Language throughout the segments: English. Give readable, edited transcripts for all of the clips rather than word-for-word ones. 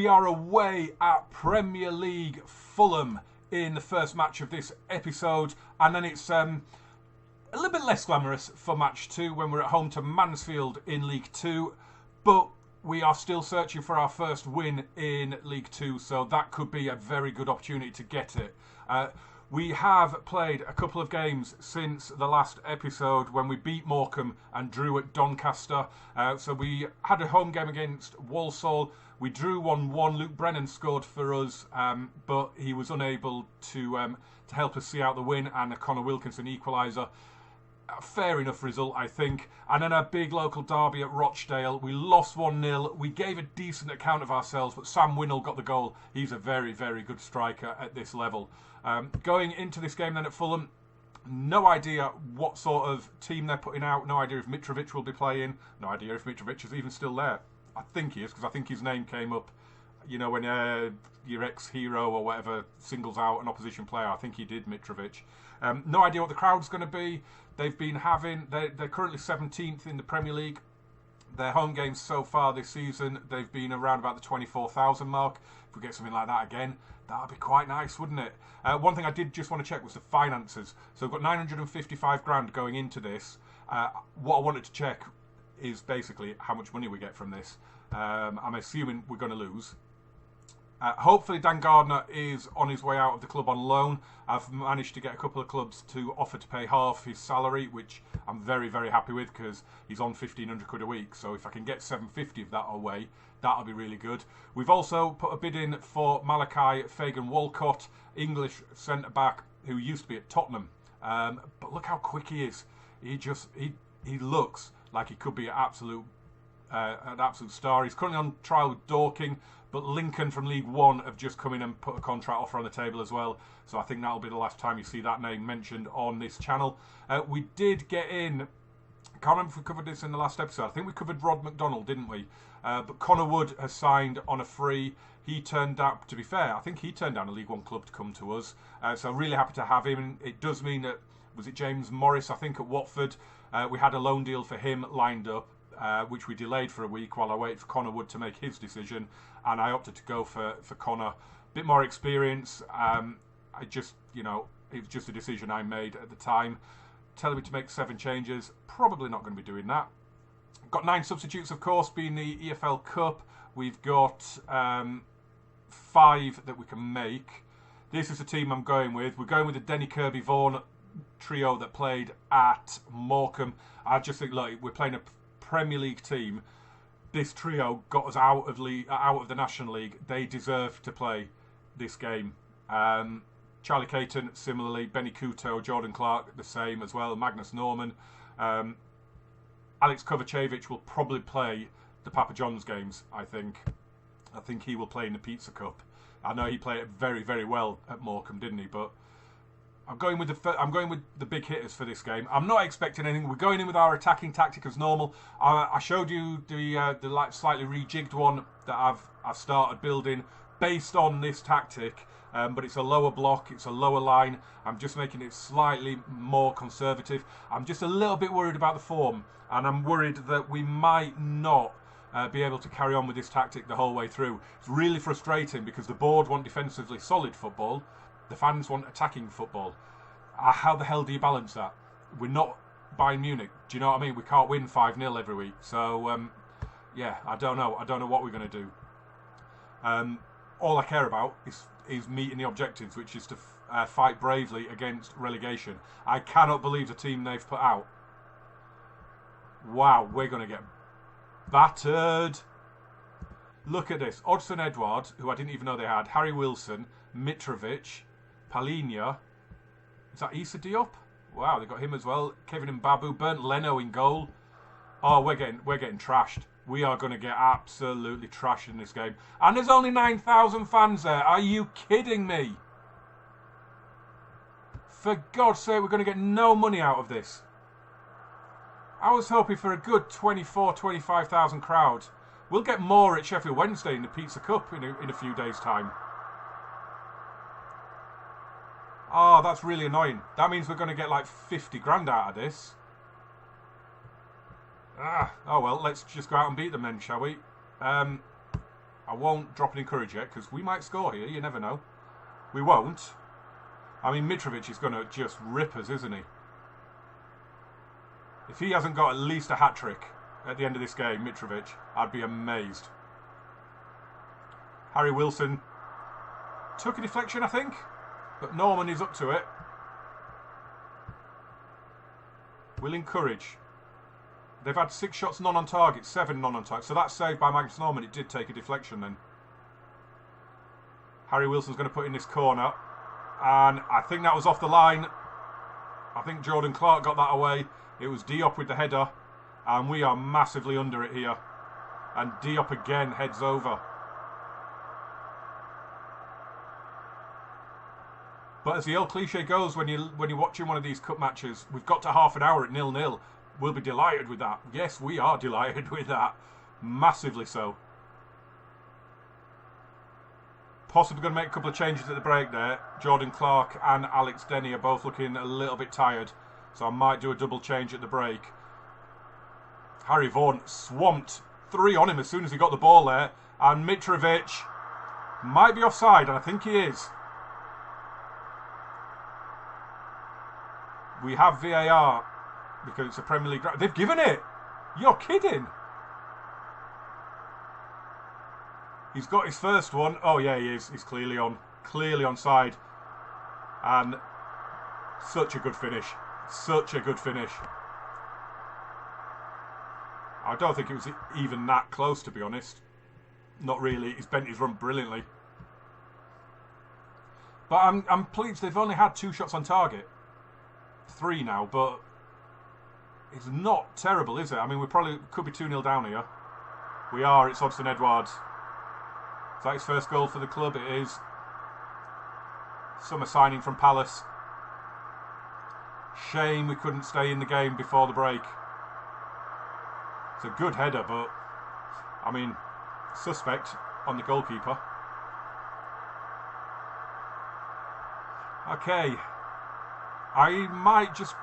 We are away at Premier League Fulham in the first match of this episode, and then it's a little bit less glamorous for match 2 when we're at home to Mansfield in League 2, but we are still searching for our first win in League 2, so that could be a very good opportunity to get it. We have played a couple of games since the last episode when we beat Morecambe and drew at Doncaster. So we had a home game against Walsall. We drew 1-1. Luke Brennan scored for us, but he was unable to help us see out the win, and a Connor Wilkinson equaliser. A fair enough result, I think. And then a big local derby at Rochdale. We lost 1-0. We gave a decent account of ourselves, but Sam Winnell got the goal. He's a very, very good striker at this level. Going into this game then at Fulham, no idea what sort of team they're putting out. No idea if Mitrovic will be playing. No idea if Mitrovic is even still there. I think he is, because I think his name came up, you know, when your ex-hero or whatever singles out an opposition player. I think he did, Mitrovic. No idea what the crowd's going to be. They've been having... They're currently 17th in the Premier League. Their home games so far this season, they've been around about the 24,000 mark. If we get something like that again, that would be quite nice, wouldn't it? One thing I did just want to check was the finances. So we've got 955 grand going into this. What I wanted to check is basically how much money we get from this. I'm assuming we're going to lose. Hopefully Dan Gardner is on his way out of the club on loan. I've managed to get a couple of clubs to offer to pay half his salary, which I'm very, very happy with, because he's on 1,500 quid a week. So if I can get 750 of that away, that'll be really good. We've also put a bid in for Malachi Fagan-Walcott, English centre-back who used to be at Tottenham. But look how quick he is. He looks like he could be an absolute star. He's currently on trial with Dorking, but Lincoln from League One have just come in and put a contract offer on the table as well. So I think that'll be the last time you see that name mentioned on this channel. We did get in... I can't remember if we covered this in the last episode. I think we covered Rod McDonald, didn't we? But Connor Wood has signed on a free. He turned out, to be fair, I think he turned down a League One club to come to us. So I'm really happy to have him. It does mean that, was it James Morris, I think, at Watford? We had a loan deal for him lined up, which we delayed for a week while I waited for Connor Wood to make his decision. And I opted to go for Connor. A bit more experience. It was just a decision I made at the time. Telling me to make 7 changes. Probably not going to be doing that. Got 9 substitutes, of course, being the EFL Cup. We've got 5 that we can make. This is the team I'm going with. We're going with the Denny Kirby-Vaughan trio that played at Morecambe. I just think, look, we're playing a Premier League team. This trio got us out of the National League. They deserve to play this game. Charlie Caton, similarly. Benny Couto, Jordan Clark, the same as well. Magnus Norman. Alex Kovacevic will probably play the Papa John's games, I think. I think he will play in the Pizza Cup. I know he played it very, very well at Morecambe, didn't he? But I'm going with the big hitters for this game. I'm not expecting anything. We're going in with our attacking tactic as normal. I showed you the slightly rejigged one that I've started building based on this tactic. But it's a lower block, it's a lower line. I'm just making it slightly more conservative. I'm just a little bit worried about the form, and I'm worried that we might not be able to carry on with this tactic the whole way through. It's really frustrating because the board want defensively solid football, the fans want attacking football. How the hell do you balance that? We're not Bayern Munich, do you know what I mean? We can't win 5-0 every week. So, yeah, I don't know. I don't know what we're going to do. All I care about is meeting the objectives, which is to fight bravely against relegation. I cannot believe the team they've put out. Wow, we're going to get battered. Look at this. Odson Edward, who I didn't even know they had. Harry Wilson, Mitrovic, Palhinha. Is that Issa Diop? Wow, they got him as well. Kevin Mbabu, Bernd Leno in goal. Oh, we're getting trashed. We are going to get absolutely trashed in this game. And there's only 9,000 fans there. Are you kidding me? For God's sake, we're going to get no money out of this. I was hoping for a good 24,000-25,000 crowd. We'll get more at Sheffield Wednesday in the Pizza Cup in a few days' time. Oh, that's really annoying. That means we're going to get like 50 grand out of this. Oh well, let's just go out and beat them then, shall we? I won't drop and encourage it, because we might score here, you never know. We won't. I mean, Mitrovic is going to just rip us, isn't he? If he hasn't got at least a hat-trick at the end of this game, Mitrovic, I'd be amazed. Harry Wilson took a deflection, I think, but Norman is up to it. We'll encourage. They've had 6 shots none on target, 7 none on target. So that's saved by Magnus Norman. It did take a deflection then. Harry Wilson's going to put in this corner. And I think that was off the line. I think Jordan Clark got that away. It was Diop with the header. And we are massively under it here. And Diop again heads over. But as the old cliche goes, when you're watching one of these cup matches, we've got to half an hour at 0-0. We'll be delighted with that. Yes, we are delighted with that. Massively so. Possibly going to make a couple of changes at the break there. Jordan Clark and Alex Denny are both looking a little bit tired. So I might do a double change at the break. Harry Vaughan swamped 3 on him as soon as he got the ball there. And Mitrovic might be offside, and I think he is. We have VAR because it's a Premier League. They've given it. You're kidding. He's got his first one. Oh yeah, he is. He's clearly on. Clearly onside. And such a good finish. Such a good finish. I don't think it was even that close, to be honest. Not really. He's bent his run brilliantly. But I'm pleased they've only had 2 shots on target. 3 now, but it's not terrible, is it? I mean, we probably could be 2-0 down here. We are. It's Odsonne Edouard. Is that his first goal for the club? It is. Summer signing from Palace. Shame we couldn't stay in the game before the break. It's a good header, but I mean, suspect on the goalkeeper. Okay. I might just...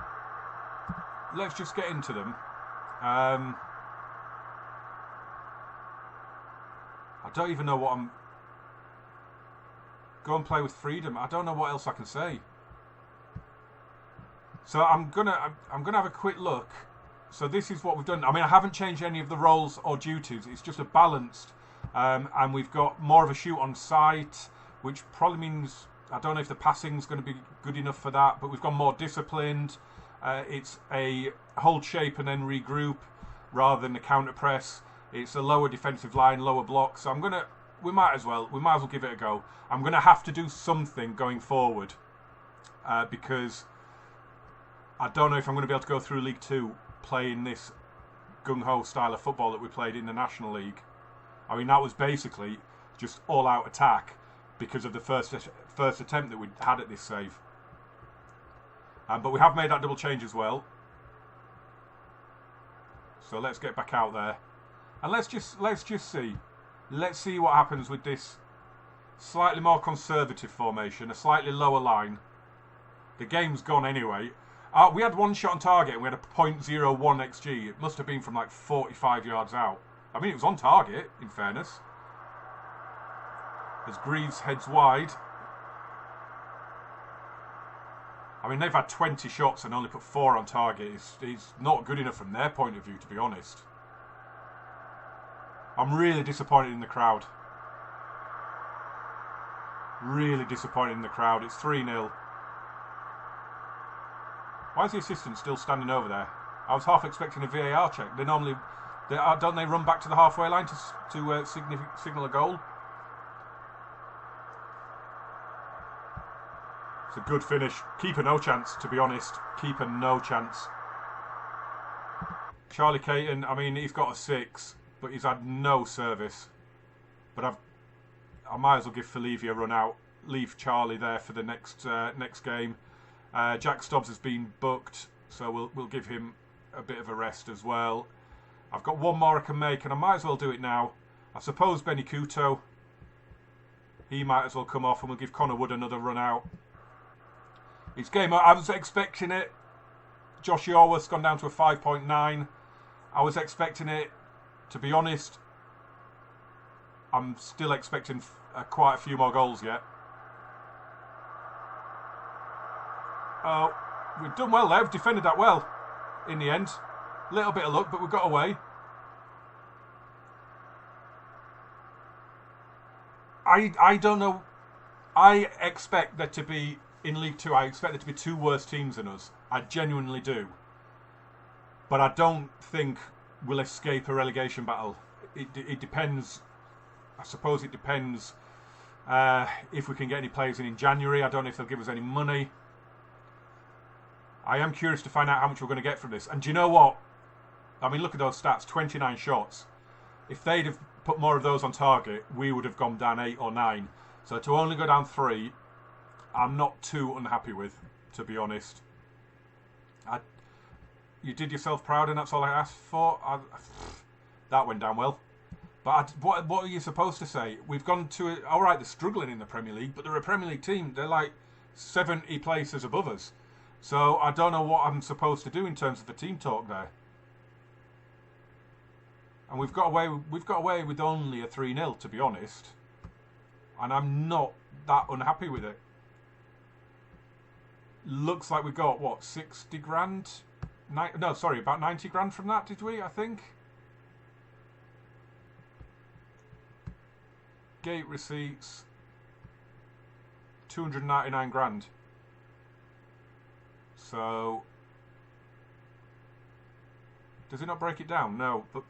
Let's just get into them. I don't even know what I'm... Go and play with freedom. I don't know what else I can say. So I'm gonna have a quick look. So this is what we've done. I mean, I haven't changed any of the roles or duties. It's just a balanced. And we've got more of a shoot on sight, which probably means... I don't know if the passing's going to be good enough for that, but we've gone more disciplined. It's a hold shape and then regroup rather than a counter press. It's a lower defensive line, lower block. So we might as well give it a go. I'm going to have to do something going forward because I don't know if I'm going to be able to go through League 2 playing this gung-ho style of football that we played in the National League. I mean, that was basically just all-out attack because of the first attempt that we had at this save. But we have made that double change as well. So let's get back out there. And let's just see. Let's see what happens with this slightly more conservative formation, a slightly lower line. The game's gone anyway. We had 1 shot on target and we had a .01 XG. It must have been from like 45 yards out. I mean, it was on target, in fairness. As Greaves heads wide. I mean, they've had 20 shots and only put 4 on target. It's not good enough from their point of view, to be honest. I'm really disappointed in the crowd. Really disappointed in the crowd. It's 3-0. Why is the assistant still standing over there? I was half expecting a VAR check. They normally... don't they run back to the halfway line to signal a goal? It's a good finish. Keeper no chance, to be honest. Keeper no chance. Charlie Caton, I mean, he's got a 6, but he's had no service. But I might as well give Felivi a run out. Leave Charlie there for the next game. Jack Stobbs has been booked, so we'll give him a bit of a rest as well. I've got one more I can make, and I might as well do it now. I suppose Benny Couto, he might as well come off, and we'll give Connor Wood another run out. It's game. I was expecting it. Josh Yorworth's gone down to a 5.9. I was expecting it. To be honest, I'm still expecting quite a few more goals yet. Oh, we've done well there. We've defended that well in the end. Little bit of luck, but we got away. I don't know. I expect there to be, in League 2, I expect there to be 2 worse teams than us. I genuinely do. But I don't think we'll escape a relegation battle. It depends. I suppose it depends if we can get any players in January. I don't know if they'll give us any money. I am curious to find out how much we're going to get from this. And do you know what? I mean, look at those stats. 29 shots. If they'd have put more of those on target, we would have gone down 8 or 9. So to only go down 3, I'm not too unhappy with, to be honest. You did yourself proud, and that's all I asked for. That went down well. But what are you supposed to say? We've gone to... All right, they're struggling in the Premier League, but they're a Premier League team. They're like 70 places above us. So I don't know what I'm supposed to do in terms of the team talk there. And we've got away with only a 3-0, to be honest. And I'm not that unhappy with it. Looks like we got, what, 60 grand? No, sorry, about 90 grand from that, did we, I think? Gate receipts, 299 grand. So, does it not break it down? No, but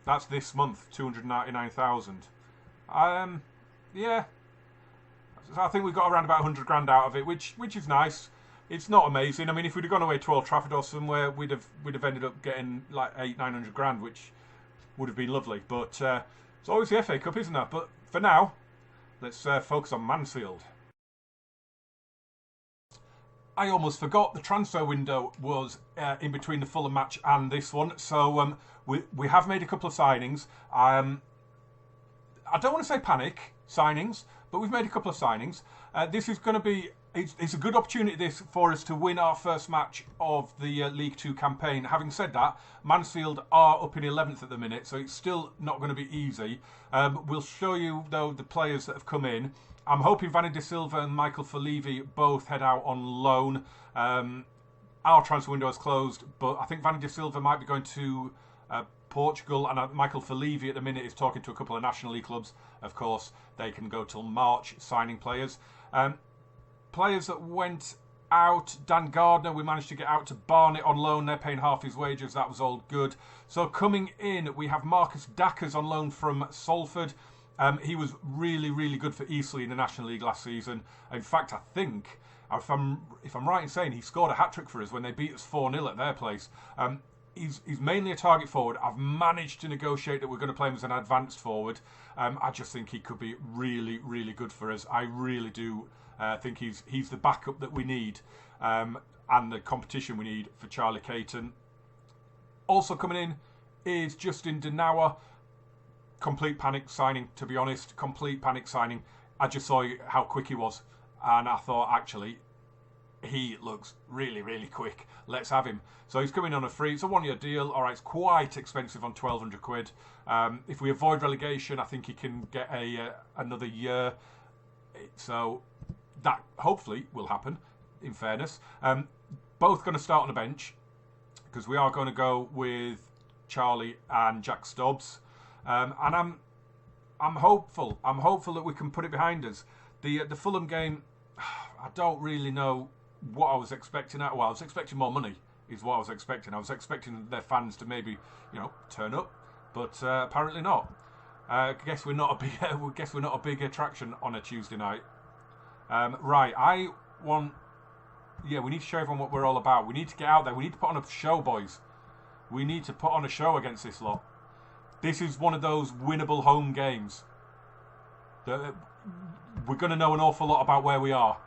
that's this month, 299,000. Yeah. So I think we got around about 100 grand out of it, which is nice. It's not amazing. I mean, if we'd have gone away to Old Trafford or somewhere, we'd have ended up getting like 800-900 grand, which would have been lovely. But it's always the FA Cup, isn't it? But for now, let's focus on Mansfield. I almost forgot the transfer window was in between the Fulham match and this one. So we have made a couple of signings. I don't want to say panic signings, but we've made a couple of signings. This is going to be... It's a good opportunity for us to win our first match of the League 2 campaign. Having said that, Mansfield are up in 11th at the minute, so it's still not going to be easy. We'll show you, though, the players that have come in. I'm hoping Vanny De Silva and Michael Falevi both head out on loan. Our transfer window is closed, but I think Vanny De Silva might be going to Portugal, and Michael Falevi at the minute is talking to a couple of National League clubs. Of course, they can go till March signing players. Players that went out, Dan Gardner, we managed to get out to Barnet on loan. They're paying half his wages. That was all good. So coming in, we have Marcus Dackers on loan from Salford. He was really, really good for Eastleigh in the National League last season. In fact, I think, if I'm right in saying, he scored a hat-trick for us when they beat us 4-0 at their place. He's mainly a target forward. I've managed to negotiate that we're going to play him as an advanced forward. I just think he could be really, really good for us. I really do think he's the backup that we need and the competition we need for Charlie Caton. Also coming in is Justin Denawa. Complete panic signing, to be honest. Complete panic signing. I just saw how quick he was, and I thought, actually, he looks really, really quick. Let's have him. So he's coming on a free. It's a 1-year deal. All right, it's quite expensive on 1,200 quid. If we avoid relegation, I think he can get another year. So that hopefully will happen, in fairness. Both going to start on the bench, because we are going to go with Charlie and Jack Stubbs. And I'm hopeful. I'm hopeful that we can put it behind us. The Fulham game, I don't really know what I was expecting. Well, I was expecting more money, is what I was expecting. I was expecting their fans to maybe, turn up, but apparently not. Guess we're not a big attraction on a Tuesday night. Right, we need to show everyone what we're all about. We need to get out there. We need to put on a show, boys. We need to put on a show against this lot. This is one of those winnable home games. We're going to know an awful lot about where we are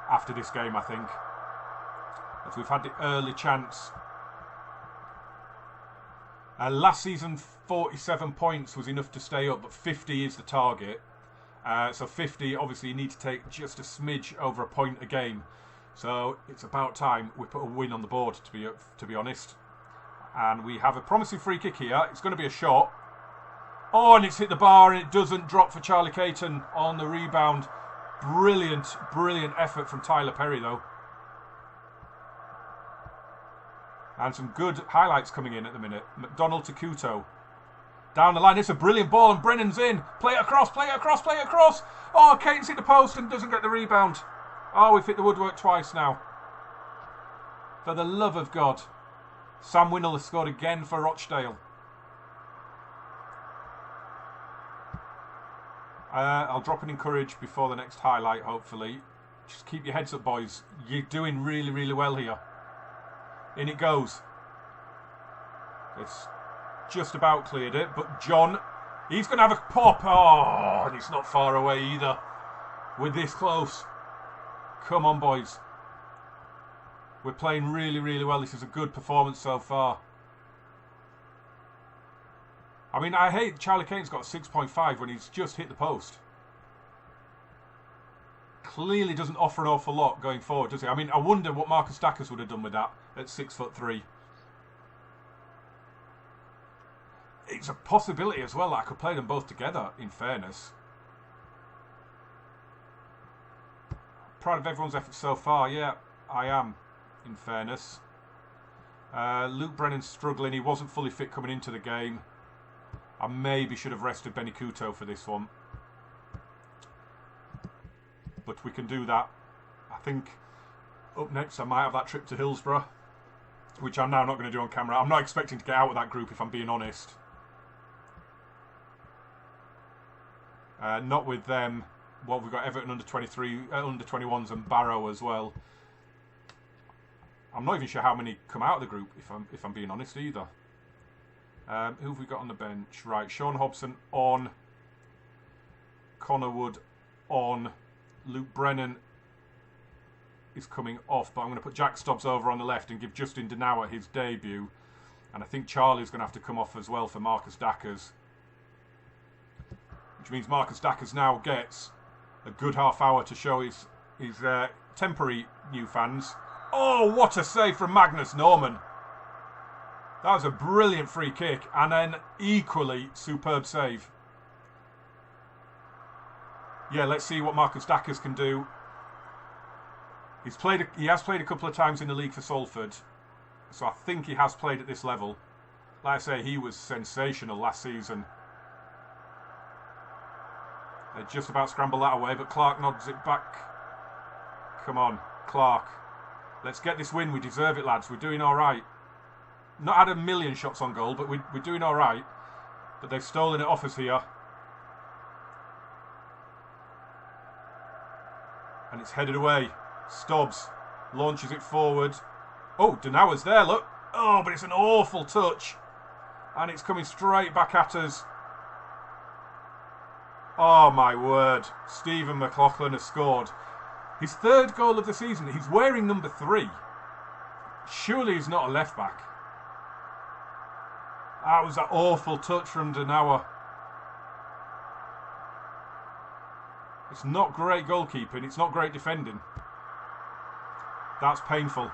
after this game, I think. As we've had the early chance. Last season, 47 points was enough to stay up, but 50 is the target. So 50, obviously, you need to take just a smidge over a point a game. So it's about time we put a win on the board, to be honest. And we have a promising free kick here. It's going to be a shot. Oh, and it's hit the bar and it doesn't drop for Charlie Caton on the rebound. Brilliant, brilliant effort from Tyler Perry, though. And some good highlights coming in at the minute. McDonald to Kuto. Down the line, it's a brilliant ball and Brennan's in. Play it across, play it across, play it across. Oh, Caton's hit the post and doesn't get the rebound. Oh, we've hit the woodwork twice now. For the love of God. Sam Winnell has scored again for Rochdale. I'll drop an encourage before the next highlight, hopefully. Just keep your heads up, boys. You're doing really, really well here. In it goes. It's just about cleared it, but John, he's going to have a pop. Oh, and it's not far away either. We're this close. Come on, boys. We're playing really, really well. This is a good performance so far. I mean, I hate Charlie Caton's got 6.5 when he's just hit the post. Clearly doesn't offer an awful lot going forward, does he? I mean, I wonder what Marcus Dacus would have done with that at 6'3". It's a possibility as well that I could play them both together, in fairness. Proud of everyone's efforts so far. Yeah, I am, in fairness. Luke Brennan's struggling. He wasn't fully fit coming into the game. I maybe should have rested Benny Kuto for this one. But we can do that. I think up next I might have that trip to Hillsborough, which I'm now not going to do on camera. I'm not expecting to get out of that group, if I'm being honest. Not with them. Well, we've got Everton under 23, under 21s and Barrow as well. I'm not even sure how many come out of the group, if I'm being honest either. Who have we got on the bench? Right, Sean Hobson on. Connor Wood on. Luke Brennan is coming off, but I'm going to put Jack Stobbs over on the left and give Justin Denauer his debut. And I think Charlie's going to have to come off as well for Marcus Dackers. Which means Marcus Dackers now gets a good half hour to show his temporary new fans. Oh, what a save from Magnus Norman. That was a brilliant free kick and an equally superb save. Yeah, let's see what Marcus Dackers can do. He has played a couple of times in the league for Salford, so I think he has played at this level. Like I say, he was sensational last season. They just about scramble that away, but Clark nods it back. Come on, Clark. Let's get this win. We deserve it, lads. We're doing all right. Not had a million shots on goal, but we're doing all right. But they've stolen it off us here. And it's headed away. Stobbs launches it forward. Oh, Denauer's there, look. Oh, but it's an awful touch. And it's coming straight back at us. Oh, my word. Stephen McLaughlin has scored. His third goal of the season. He's wearing number 3. Surely he's not a left-back. That was that awful touch from Denauer. It's not great goalkeeping. It's not great defending. That's painful.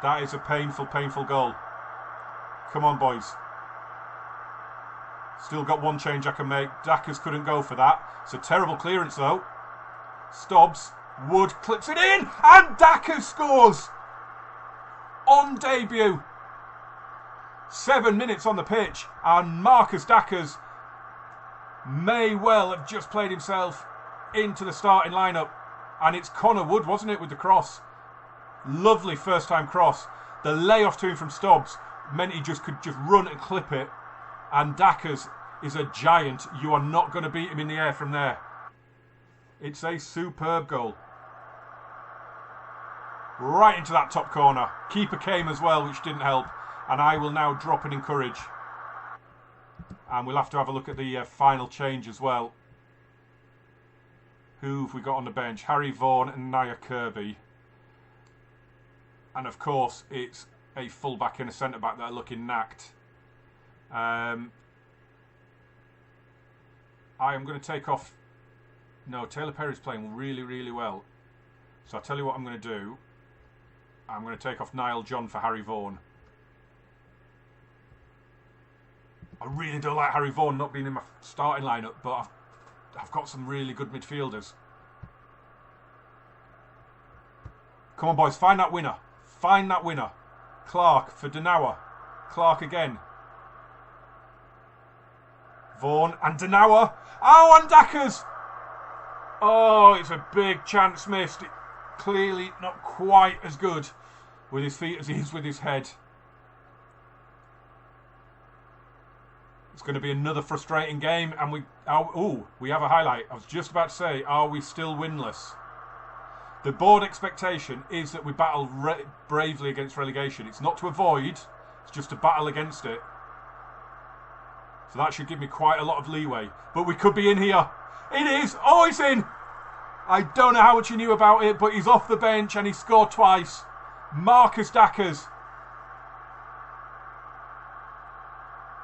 That is a painful, painful goal. Come on, boys. Still got one change I can make. Dackers couldn't go for that. It's a terrible clearance, though. Stobbs. Wood clips it in. And Dackers scores. On debut. 7 minutes on the pitch. And Marcus Dackers may well have just played himself into the starting lineup. And it's Connor Wood, wasn't it, with the cross? Lovely first-time cross. The layoff to him from Stobbs meant he could just run and clip it. And Dackers is a giant. You are not going to beat him in the air from there. It's a superb goal. Right into that top corner. Keeper came as well, which didn't help. And I will now drop and encourage. And we'll have to have a look at the final change as well. Who have we got on the bench? Harry Vaughan and Nia Kirby. And of course, it's a fullback and a centre-back that are looking knacked. I am going to take off... No, Taylor Perry's playing really, really well. So I'll tell you what I'm going to do. I'm going to take off Niall John for Harry Vaughan. I really don't like Harry Vaughan not being in my starting lineup, but I've got some really good midfielders. Come on, boys, find that winner. Find that winner. Clark for Denawa. Clark again. Vaughan and Denawa. Oh, and Dackers. Oh, it's a big chance missed. Clearly not quite as good with his feet as he is with his head. It's going to be another frustrating game, and we have a highlight. I was just about to say, are we still winless? The board expectation is that we battle bravely against relegation. It's not to avoid, it's just to battle against it. So that should give me quite a lot of leeway. But we could be in here. It is! Oh, it's in! I don't know how much you knew about it, but he's off the bench and he scored twice. Marcus Dackers.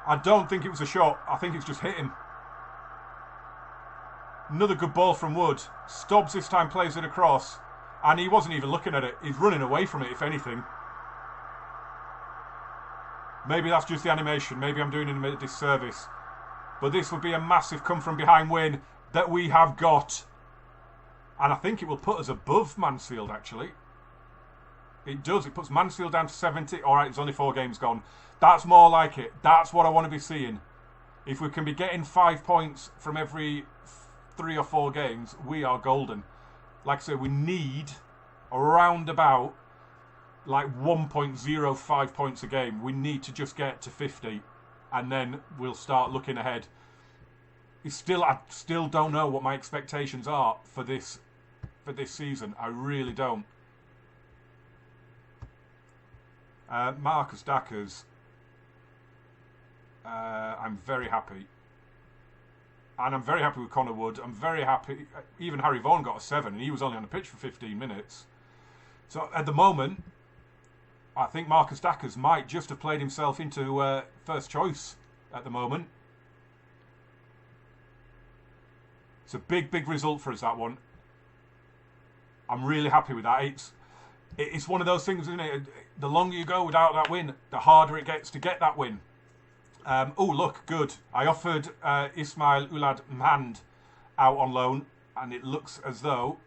I don't think it was a shot. I think it's just hit him. Another good ball from Wood. Stobbs this time plays it across. And he wasn't even looking at it. He's running away from it, if anything. Maybe that's just the animation. Maybe I'm doing him a disservice. But this would be a massive come-from-behind win that we have got. And I think it will put us above Mansfield, actually. It does. It puts Mansfield down to 70. All right, there's only 4 games gone. That's more like it. That's what I want to be seeing. If we can be getting 5 points from every 3 or 4 games, we are golden. Like I say, we need around about like 1.05 points a game. We need to just get to 50, and then we'll start looking ahead. I still don't know what my expectations are for this season. I really don't. Marcus Dackers. I'm very happy. And I'm very happy with Connor Wood. I'm very happy. Even Harry Vaughan got a 7, and he was only on the pitch for 15 minutes. So at the moment, I think Marcus Dackers might just have played himself into first choice at the moment. It's a big, big result for us, that one. I'm really happy with that. It's one of those things, isn't it? The longer you go without that win, the harder it gets to get that win. Oh, look, good. I offered Ismail Ulad Mhand out on loan, and it looks as though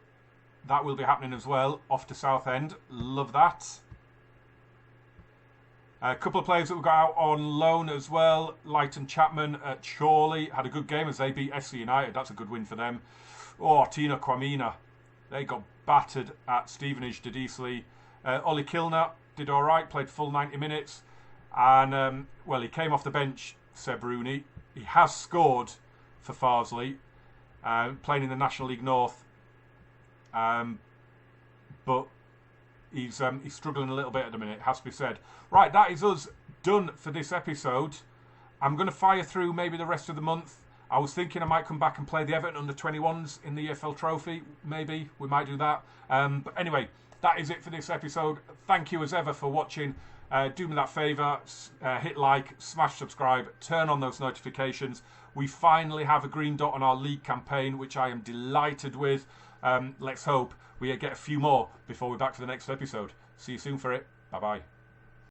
that will be happening as well. Off to Southend. Love that. A couple of players that we got out on loan as well. Leighton Chapman at Chorley had a good game as they beat SC United. That's a good win for them. Oh, Tino Kwamina. They got battered at Stevenage Dedeasley. Ollie Kilner did all right, played full 90 minutes. And, well, he came off the bench, Seb Rooney. He has scored for Farsley, playing in the National League North. But he's struggling a little bit at the minute, has to be said. Right, that is us done for this episode. I'm going to fire through maybe the rest of the month. I was thinking I might come back and play the Everton under-21s in the EFL Trophy. Maybe we might do that. But anyway, that is it for this episode. Thank you as ever for watching. Do me that favour, hit like, smash subscribe, turn on those notifications. We finally have a green dot on our league campaign, which I am delighted with. Let's hope we get a few more before we're back for the next episode. See you soon for it. Bye-bye.